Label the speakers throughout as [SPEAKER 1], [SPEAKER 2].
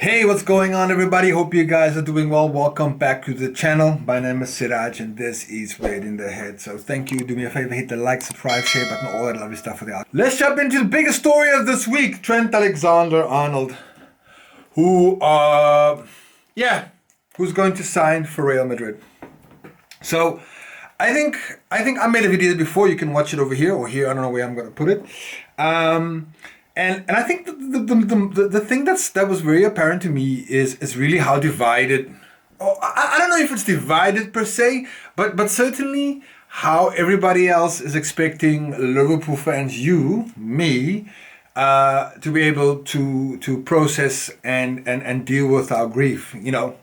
[SPEAKER 1] Hey, what's going on, everybody? Hope you guys are doing well. Welcome back to the channel. My name is Siraj, and this is Red in the Head. So thank you. Do me a favor, hit the like, subscribe, share button, all that lovely stuff for the out. Let's jump into the biggest story of this week. Trent Alexander Arnold, who's going to sign for Real Madrid. So I think I made a video before. You can watch it over here or here. I don't know where I'm going to put it. And I think the thing that was very apparent to me is really how divided. I don't know if it's divided per se, but certainly how everybody else is expecting Liverpool fans, me, to be able to process and deal with our grief. We've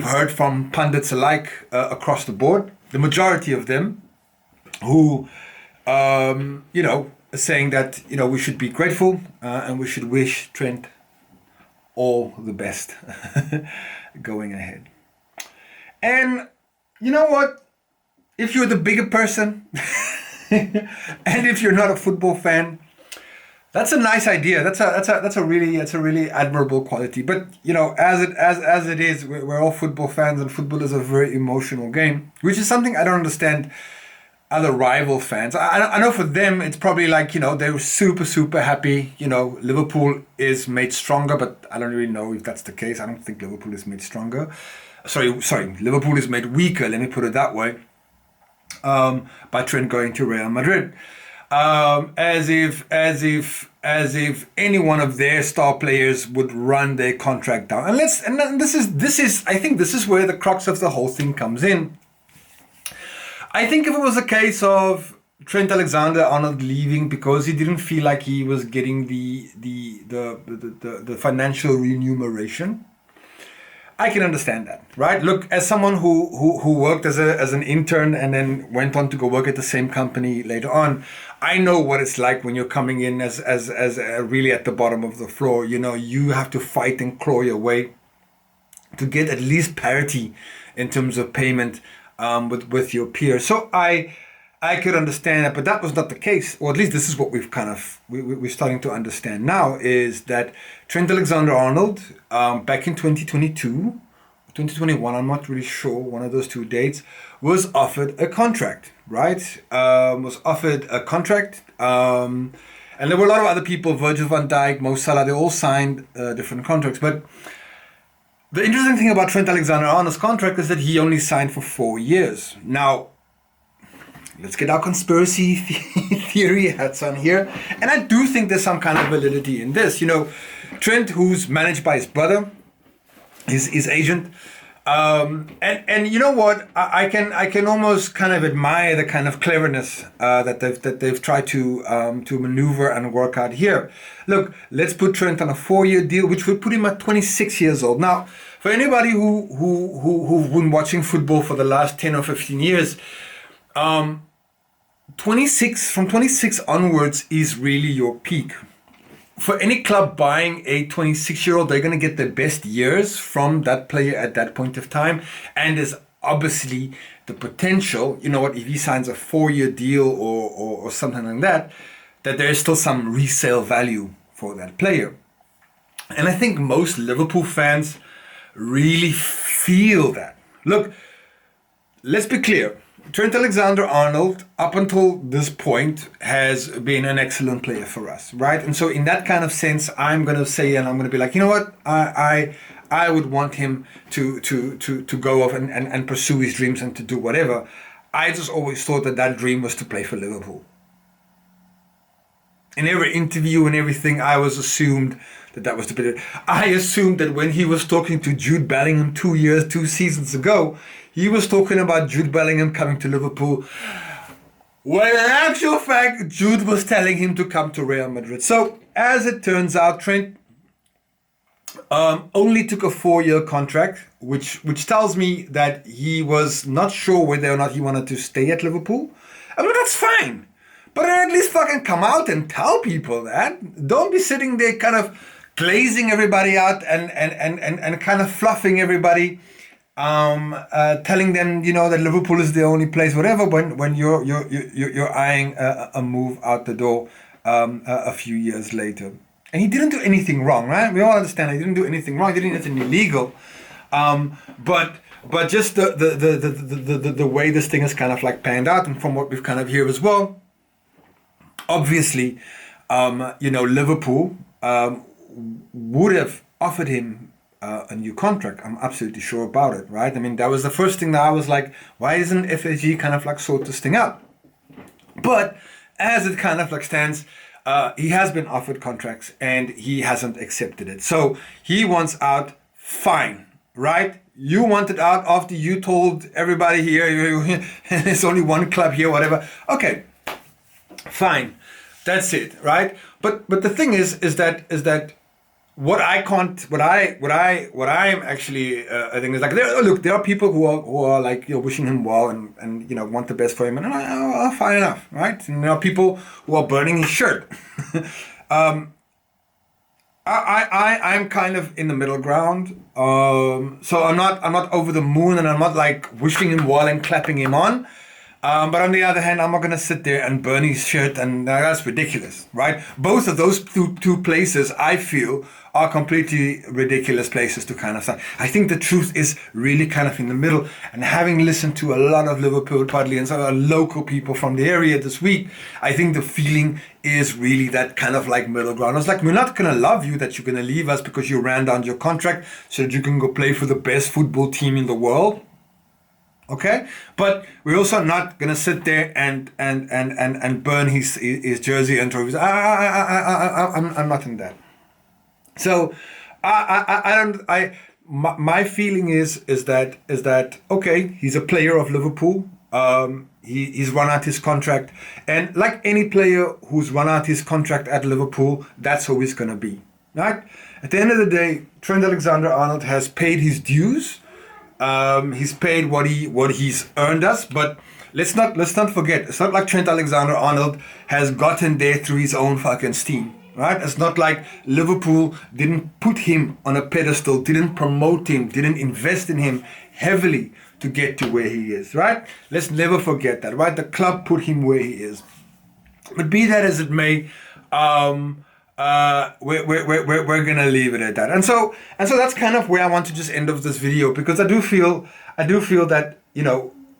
[SPEAKER 1] heard from pundits alike across the board, the majority of them, who saying that we should be grateful and we should wish Trent all the best going ahead. And you know what? If you're the bigger person and if you're not a football fan, that's a nice idea. That's a really admirable quality. But as it is, we're all football fans, and football is a very emotional game, which is something I don't understand other rival fans. I know for them it's probably like they're super happy. Liverpool is made stronger, but I don't really know if that's the case. I don't think Liverpool is made stronger. Sorry, Liverpool is made weaker. Let me put it that way. By Trent going to Real Madrid, as if any one of their star players would run their contract down. And this is I think this is where the crux of the whole thing comes in. I think if it was a case of Trent Alexander Arnold leaving because he didn't feel like he was getting the financial remuneration, I can understand that, right? Look, as someone who worked as an intern and then went on to go work at the same company later on, I know what it's like when you're coming in as really at the bottom of the floor. You have to fight and claw your way to get at least parity in terms of payment with your peers. So I could understand that, but that was not the case, or at least this is what we're starting to understand now, is that Trent Alexander Arnold, back in 2021, I'm not really sure, one of those two dates, was offered a contract, right? And there were a lot of other people, Virgil van Dijk, Mo Salah, they all signed different contracts, but the interesting thing about Trent Alexander Arnold's contract is that he only signed for 4 years. Now, let's get our conspiracy theory hats on here. And I do think there's some kind of validity in this. Trent, who's managed by his brother, his agent, and you know what? I can almost kind of admire the kind of cleverness that they've tried to maneuver and work out here. Look, let's put Trent on a 4-year deal, which would put him at 26 years old. Now, for anybody who've been watching football for the last 10 or 15 years, 26 onwards is really your peak. For any club buying a 26-year-old, they're going to get the best years from that player at that point of time. And there's obviously the potential, if he signs a 4-year deal or something like that there is still some resale value for that player. And I think most Liverpool fans really feel that. Look, let's be clear. Trent Alexander-Arnold, up until this point, has been an excellent player for us, right? And so in that kind of sense, I'm going to say, and I'm going to be like, you know what? I would want him to go off and pursue his dreams and to do whatever. I just always thought that dream was to play for Liverpool. In every interview and everything, I was assumed that was the bit. I assumed that when he was talking to Jude Bellingham 2 seasons ago, he was talking about Jude Bellingham coming to Liverpool, when in actual fact, Jude was telling him to come to Real Madrid. So, as it turns out, Trent only took a 4-year contract, which tells me that he was not sure whether or not he wanted to stay at Liverpool. I mean, that's fine. But at least fucking come out and tell people that. Don't be sitting there kind of glazing everybody out and kind of fluffing everybody, telling them that Liverpool is the only place, whatever. When you're eyeing a move out the door a few years later. And he didn't do anything wrong, right? We all understand he didn't do anything wrong. He didn't do anything illegal. But just the way this thing has kind of like panned out, and from what we've kind of heard as well, obviously, Liverpool would have offered him a new contract. I'm absolutely sure about it, right? I mean, that was the first thing that I was like, why isn't FSG kind of like sort this thing out? But as it kind of like stands, he has been offered contracts and he hasn't accepted it. So he wants out, fine, right? You wanted out after you told everybody here, there's only one club here, whatever. Okay, fine, that's it, right? But the thing is that what I am actually I think is like there are people who are like wishing him well and want the best for him, and fine enough, right? And there are people who are burning his shirt. I'm kind of in the middle ground. So I'm not over the moon, and I'm not like wishing him well and clapping him on. But on the other hand, I'm not going to sit there and burn his shirt, and that's ridiculous, right? Both of those two places, I feel, are completely ridiculous places to kind of start. I think the truth is really kind of in the middle, and having listened to a lot of Liverpool Podly and some of the local people from the area this week, I think the feeling is really that kind of like middle ground. It's like, we're not going to love you that you're going to leave us because you ran down your contract so that you can go play for the best football team in the world. Okay, but we're also not gonna sit there and burn his jersey and trophies. I'm not in that. So my feeling is that okay, he's a player of Liverpool. He's run out his contract, and like any player who's run out his contract at Liverpool, that's who he's gonna be. Right? At the end of the day, Trent Alexander Arnold has paid his dues. He's paid what he's earned us, but let's not forget, it's not like Trent Alexander Arnold has gotten there through his own fucking steam, right? It's not like Liverpool didn't put him on a pedestal, didn't promote him, didn't invest in him heavily to get to where he is, right? Let's never forget that, right? The club put him where he is. But be that as it may, we're gonna leave it at that, and so that's kind of where I want to just end off this video, because I do feel that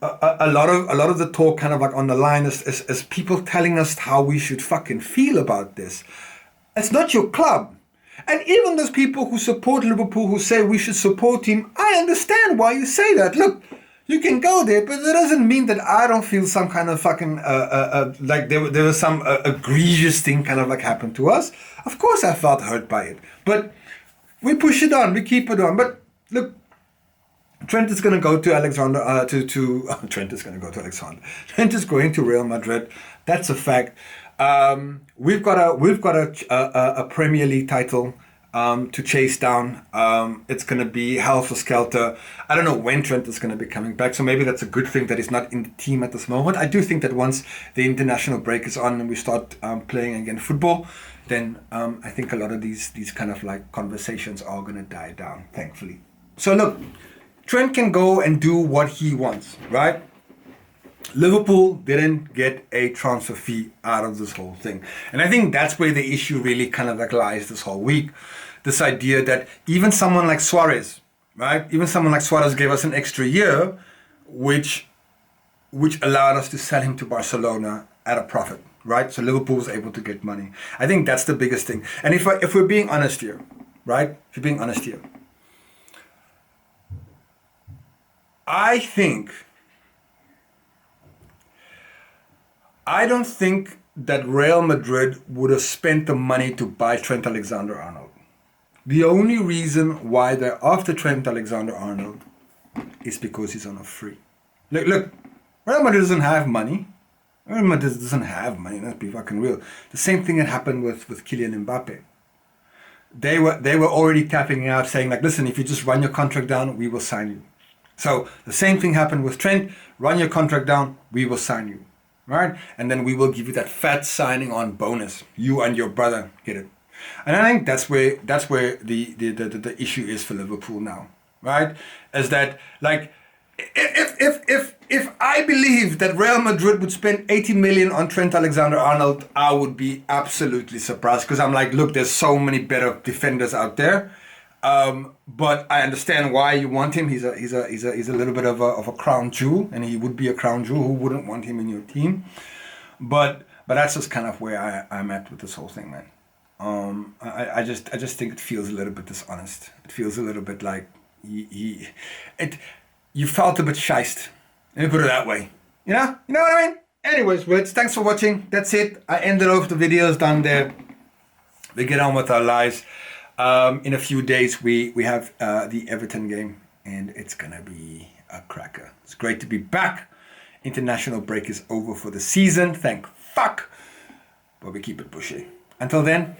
[SPEAKER 1] a lot of the talk kind of like on the line is people telling us how we should fucking feel about this. It's not your club, and even those people who support Liverpool who say we should support him, I understand why you say that. Look, you can go there, but that doesn't mean that I don't feel some kind of fucking like there was some egregious thing kind of like happened to us. Of course, I felt hurt by it, but we push it on, we keep it on. But look, Trent is going to go to Alexander. Trent is going to go to Alexander. Trent is going to Real Madrid. That's a fact. We've got a Premier League title to chase down. It's going to be hell for skelter. I don't know when Trent is going to be coming back, so maybe that's a good thing that he's not in the team at this moment. I do think that once the international break is on and we start playing again football, then I think a lot of these kind of like conversations are going to die down, thankfully. So look, Trent can go and do what he wants, right? Liverpool didn't get a transfer fee out of this whole thing. And I think that's where the issue really kind of like lies this whole week. This idea that even someone like Suarez, right? Even someone like Suarez gave us an extra year, which allowed us to sell him to Barcelona at a profit, right? So Liverpool was able to get money. I think that's the biggest thing. And if we're being honest here, right? If you're being honest here, I don't think that Real Madrid would have spent the money to buy Trent Alexander Arnold. The only reason why they're after Trent Alexander Arnold is because he's on a free. Look, Real Madrid doesn't have money. Real Madrid doesn't have money, let's be fucking real. The same thing that happened with Kylian Mbappe. They were already tapping out, saying like, listen, if you just run your contract down, we will sign you. So the same thing happened with Trent. Run your contract down, we will sign you. Right? And then we will give you that fat signing on bonus. You and your brother get it. And I think that's where the issue is for Liverpool now. Right? Is that like if I believe that Real Madrid would spend 80 million on Trent Alexander Arnold, I would be absolutely surprised, because I'm like, look, there's so many better defenders out there. But I understand why you want him. He's a little bit of a crown jewel, and he would be a crown jewel. Who wouldn't want him in your team? But that's just kind of where I'm at with this whole thing, man. I just think it feels a little bit dishonest. It feels a little bit like you felt a bit shiced. Let me put it that way. You know what I mean? Anyways, Rich, thanks for watching. That's it. I ended off the videos down there. We get on with our lives. In a few days, we have the Everton game, and it's gonna be a cracker. It's great to be back. International break is over for the season. Thank fuck. But we keep it pushing. Until then,